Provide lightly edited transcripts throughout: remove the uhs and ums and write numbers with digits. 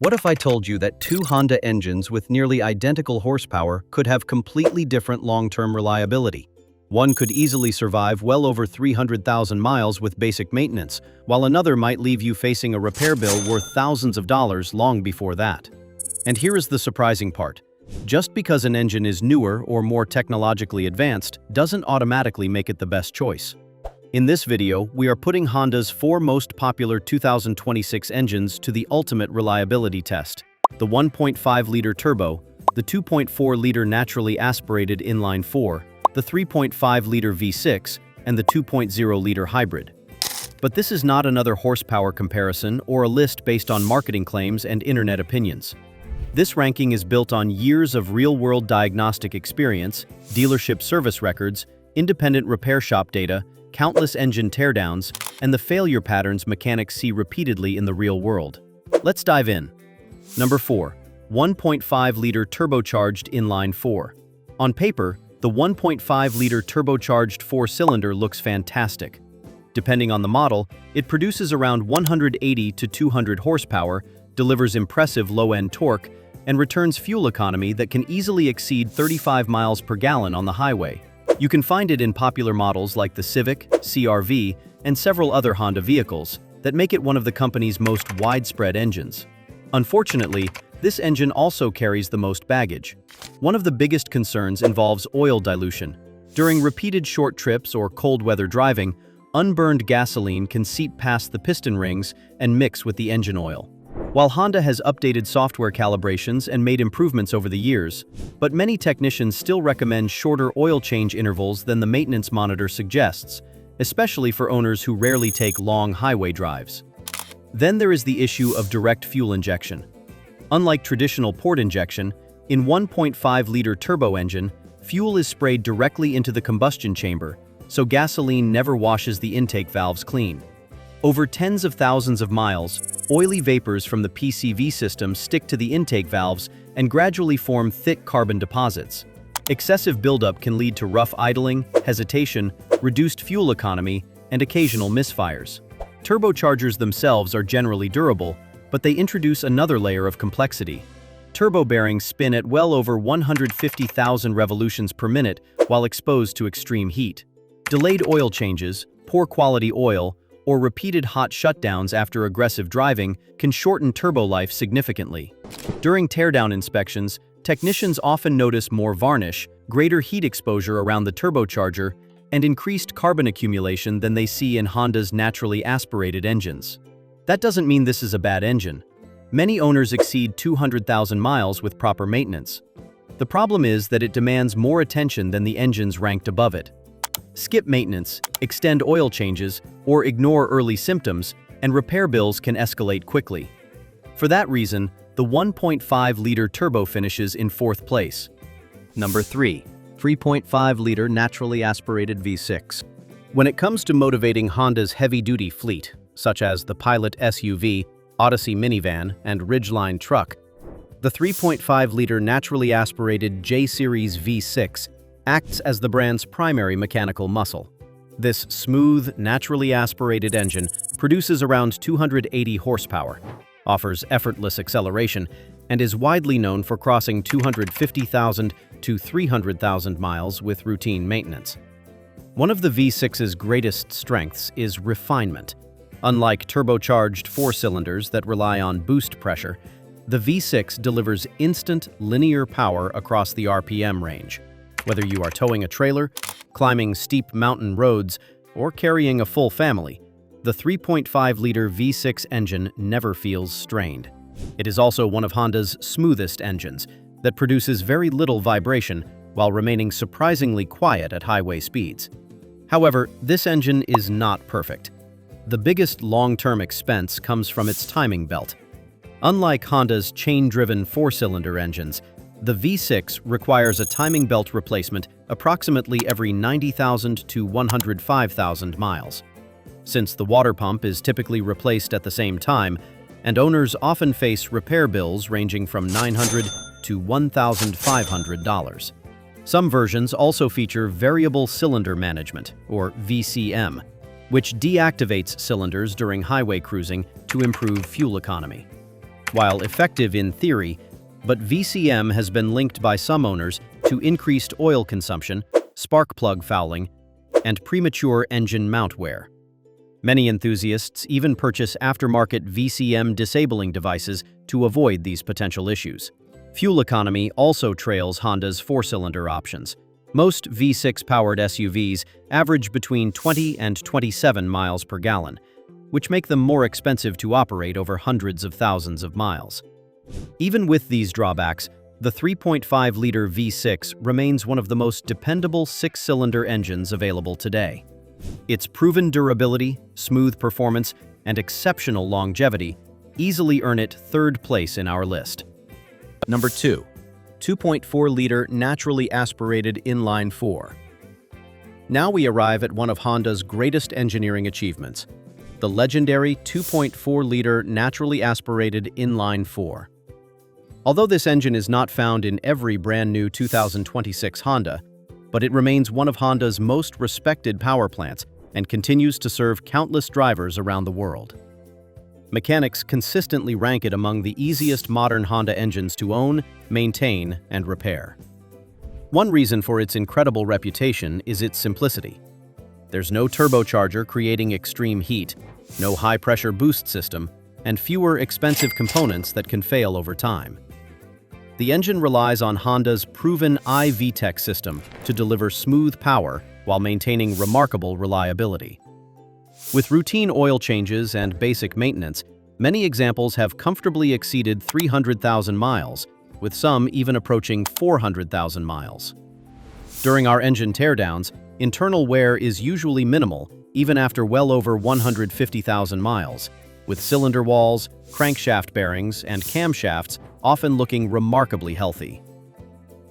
What if I told you that two Honda engines with nearly identical horsepower could have completely different long-term reliability? One could easily survive well over 300,000 miles with basic maintenance, while another might leave you facing a repair bill worth thousands of dollars long before that. And here is the surprising part. Just because an engine is newer or more technologically advanced doesn't automatically make it the best choice. In this video, we are putting Honda's 4 most popular 2026 engines to the ultimate reliability test: the 1.5-liter turbo, the 2.4-liter naturally aspirated inline-4, the 3.5-liter V6, and the 2.0-liter hybrid. But this is not another horsepower comparison or a list based on marketing claims and internet opinions. This ranking is built on years of real-world diagnostic experience, dealership service records, independent repair shop data, countless engine teardowns, and the failure patterns mechanics see repeatedly in the real world. Let's dive in. Number 4. 1.5-liter turbocharged inline-4. On paper, the 1.5-liter turbocharged 4-cylinder looks fantastic. Depending on the model, it produces around 180 to 200 horsepower, delivers impressive low-end torque, and returns fuel economy that can easily exceed 35 miles per gallon on the highway. You can find it in popular models like the Civic, CR-V, and several other Honda vehicles that make it one of the company's most widespread engines. Unfortunately, this engine also carries the most baggage. One of the biggest concerns involves oil dilution. During repeated short trips or cold weather driving, unburned gasoline can seep past the piston rings and mix with the engine oil. While Honda has updated software calibrations and made improvements over the years, but many technicians still recommend shorter oil change intervals than the maintenance monitor suggests, especially for owners who rarely take long highway drives. Then there is the issue of direct fuel injection. Unlike traditional port injection, in 1.5-liter turbo engine, fuel is sprayed directly into the combustion chamber, so gasoline never washes the intake valves clean. Over tens of thousands of miles, oily vapors from the PCV system stick to the intake valves and gradually form thick carbon deposits. Excessive buildup can lead to rough idling, hesitation, reduced fuel economy, and occasional misfires. Turbochargers themselves are generally durable, but they introduce another layer of complexity. Turbo bearings spin at well over 150,000 revolutions per minute while exposed to extreme heat. Delayed oil changes, poor quality oil, or repeated hot shutdowns after aggressive driving can shorten turbo life significantly. During teardown inspections, technicians often notice more varnish, greater heat exposure around the turbocharger, and increased carbon accumulation than they see in Honda's naturally aspirated engines. That doesn't mean this is a bad engine. Many owners exceed 200,000 miles with proper maintenance. The problem is that it demands more attention than the engines ranked above it. Skip maintenance, extend oil changes, or ignore early symptoms, and repair bills can escalate quickly. For that reason, the 1.5-liter turbo finishes in 4th place. Number 3. 3.5-liter naturally aspirated V6. When it comes to motivating Honda's heavy-duty fleet, such as the Pilot SUV, Odyssey minivan, and Ridgeline truck, the 3.5-liter naturally aspirated J-Series V6 acts as the brand's primary mechanical muscle. This smooth, naturally aspirated engine produces around 280 horsepower, offers effortless acceleration, and is widely known for crossing 250,000 to 300,000 miles with routine maintenance. One of the V6's greatest strengths is refinement. Unlike turbocharged 4-cylinders that rely on boost pressure, the V6 delivers instant, linear power across the RPM range. Whether you are towing a trailer, climbing steep mountain roads, or carrying a full family, the 3.5-liter V6 engine never feels strained. It is also one of Honda's smoothest engines that produces very little vibration while remaining surprisingly quiet at highway speeds. However, this engine is not perfect. The biggest long-term expense comes from its timing belt. Unlike Honda's chain-driven 4-cylinder engines, the V6 requires a timing belt replacement approximately every 90,000 to 105,000 miles. Since the water pump is typically replaced at the same time, and owners often face repair bills ranging from $900 to $1,500. Some versions also feature variable cylinder management, or VCM, which deactivates cylinders during highway cruising to improve fuel economy. while effective in theory, but VCM has been linked by some owners to increased oil consumption, spark plug fouling, and premature engine mount wear. Many enthusiasts even purchase aftermarket VCM disabling devices to avoid these potential issues. Fuel economy also trails Honda's four-cylinder options. Most V6-powered SUVs average between 20 and 27 miles per gallon, which make them more expensive to operate over hundreds of thousands of miles. Even with these drawbacks, the 3.5-liter V6 remains one of the most dependable six-cylinder engines available today. Its proven durability, smooth performance, and exceptional longevity easily earn it third place in our list. Number 2. 2.4-liter Naturally Aspirated Inline-4. Now we arrive at one of Honda's greatest engineering achievements, the legendary 2.4-liter Naturally Aspirated Inline-4. Although this engine is not found in every brand-new 2026 Honda, but it remains one of Honda's most respected power plants and continues to serve countless drivers around the world. Mechanics consistently rank it among the easiest modern Honda engines to own, maintain, and repair. One reason for its incredible reputation is its simplicity. There's no turbocharger creating extreme heat, no high-pressure boost system, and fewer expensive components that can fail over time. The engine relies on Honda's proven iVTEC system to deliver smooth power while maintaining remarkable reliability. With routine oil changes and basic maintenance, many examples have comfortably exceeded 300,000 miles, with some even approaching 400,000 miles. During our engine teardowns, internal wear is usually minimal, even after well over 150,000 miles, with cylinder walls, crankshaft bearings, and camshafts often looking remarkably healthy.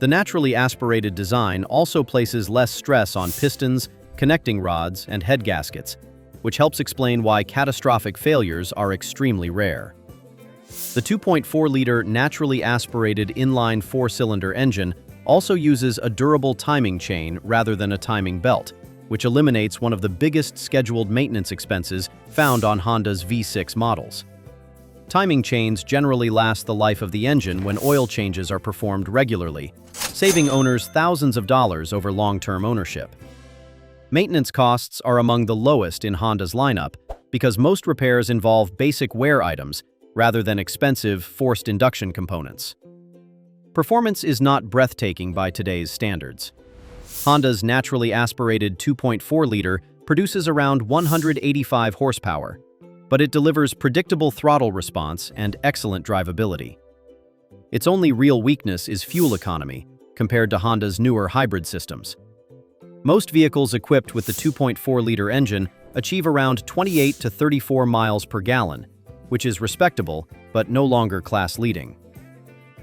The naturally aspirated design also places less stress on pistons, connecting rods, and head gaskets, which helps explain why catastrophic failures are extremely rare. The 2.4-liter naturally aspirated inline four-cylinder engine also uses a durable timing chain rather than a timing belt, which eliminates one of the biggest scheduled maintenance expenses found on Honda's V6 models. Timing chains generally last the life of the engine when oil changes are performed regularly, saving owners thousands of dollars over long-term ownership. Maintenance costs are among the lowest in Honda's lineup because most repairs involve basic wear items rather than expensive forced induction components. Performance is not breathtaking by today's standards. Honda's naturally aspirated 2.4-liter produces around 185 horsepower, but it delivers predictable throttle response and excellent drivability. Its only real weakness is fuel economy compared to Honda's newer hybrid systems. Most vehicles equipped with the 2.4-liter engine achieve around 28 to 34 miles per gallon, which is respectable but no longer class-leading.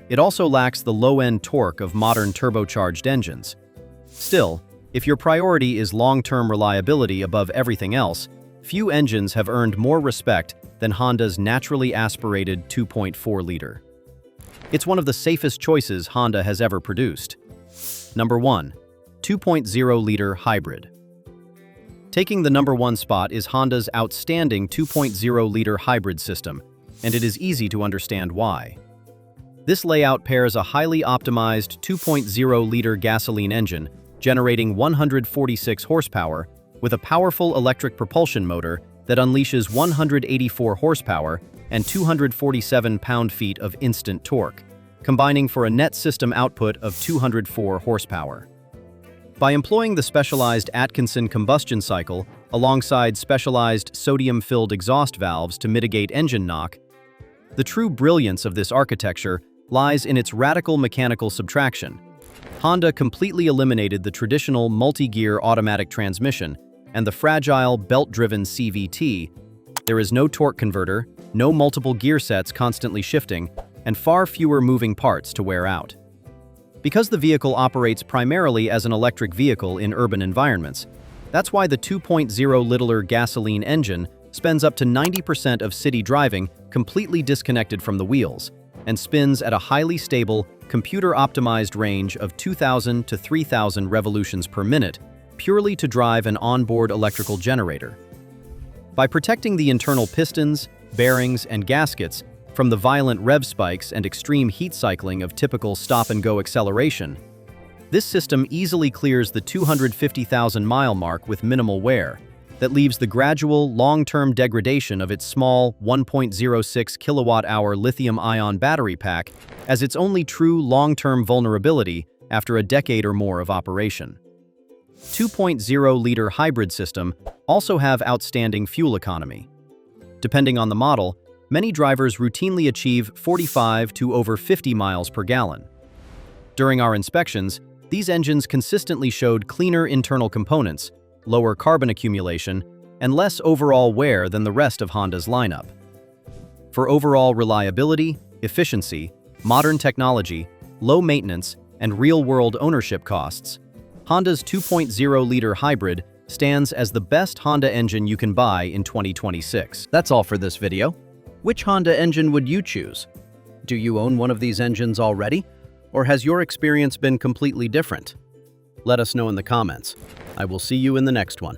It also lacks the low-end torque of modern turbocharged engines. Still, if your priority is long-term reliability above everything else, few engines have earned more respect than Honda's naturally aspirated 2.4-liter. It's one of the safest choices Honda has ever produced. Number 1. 2.0-liter hybrid. Taking the number 1 spot is Honda's outstanding 2.0-liter hybrid system, and it is easy to understand why. This layout pairs a highly optimized 2.0-liter gasoline engine generating 146 horsepower with a powerful electric propulsion motor that unleashes 184 horsepower and 247 pound-feet of instant torque, combining for a net system output of 204 horsepower. By employing the specialized Atkinson combustion cycle alongside specialized sodium-filled exhaust valves to mitigate engine knock, the true brilliance of this architecture lies in its radical mechanical subtraction. Honda completely eliminated the traditional multi-gear automatic transmission and the fragile belt-driven CVT. There is no torque converter, no multiple gear sets constantly shifting, and far fewer moving parts to wear out. Because the vehicle operates primarily as an electric vehicle in urban environments, that's why the 2.0-liter gasoline engine spends up to 90% of city driving completely disconnected from the wheels and spins at a highly stable, computer-optimized range of 2,000 to 3,000 revolutions per minute, purely to drive an onboard electrical generator. By protecting the internal pistons, bearings, and gaskets, From the violent rev spikes and extreme heat cycling of typical stop-and-go acceleration, this system easily clears the 250,000-mile mark with minimal wear, that leaves the gradual, long-term degradation of its small 1.06 kilowatt-hour lithium-ion battery pack as its only true long-term vulnerability after a decade or more of operation. 2.0-liter hybrid system also have outstanding fuel economy. Depending on the model, many drivers routinely achieve 45 to over 50 miles per gallon. During our inspections, these engines consistently showed cleaner internal components, lower carbon accumulation, and less overall wear than the rest of Honda's lineup. For overall reliability, efficiency, modern technology, low maintenance, and real-world ownership costs, Honda's 2.0-liter hybrid stands as the best Honda engine you can buy in 2026. That's all for this video. Which Honda engine would you choose? Do you own one of these engines already? Or has your experience been completely different? Let us know in the comments. I will see you in the next one.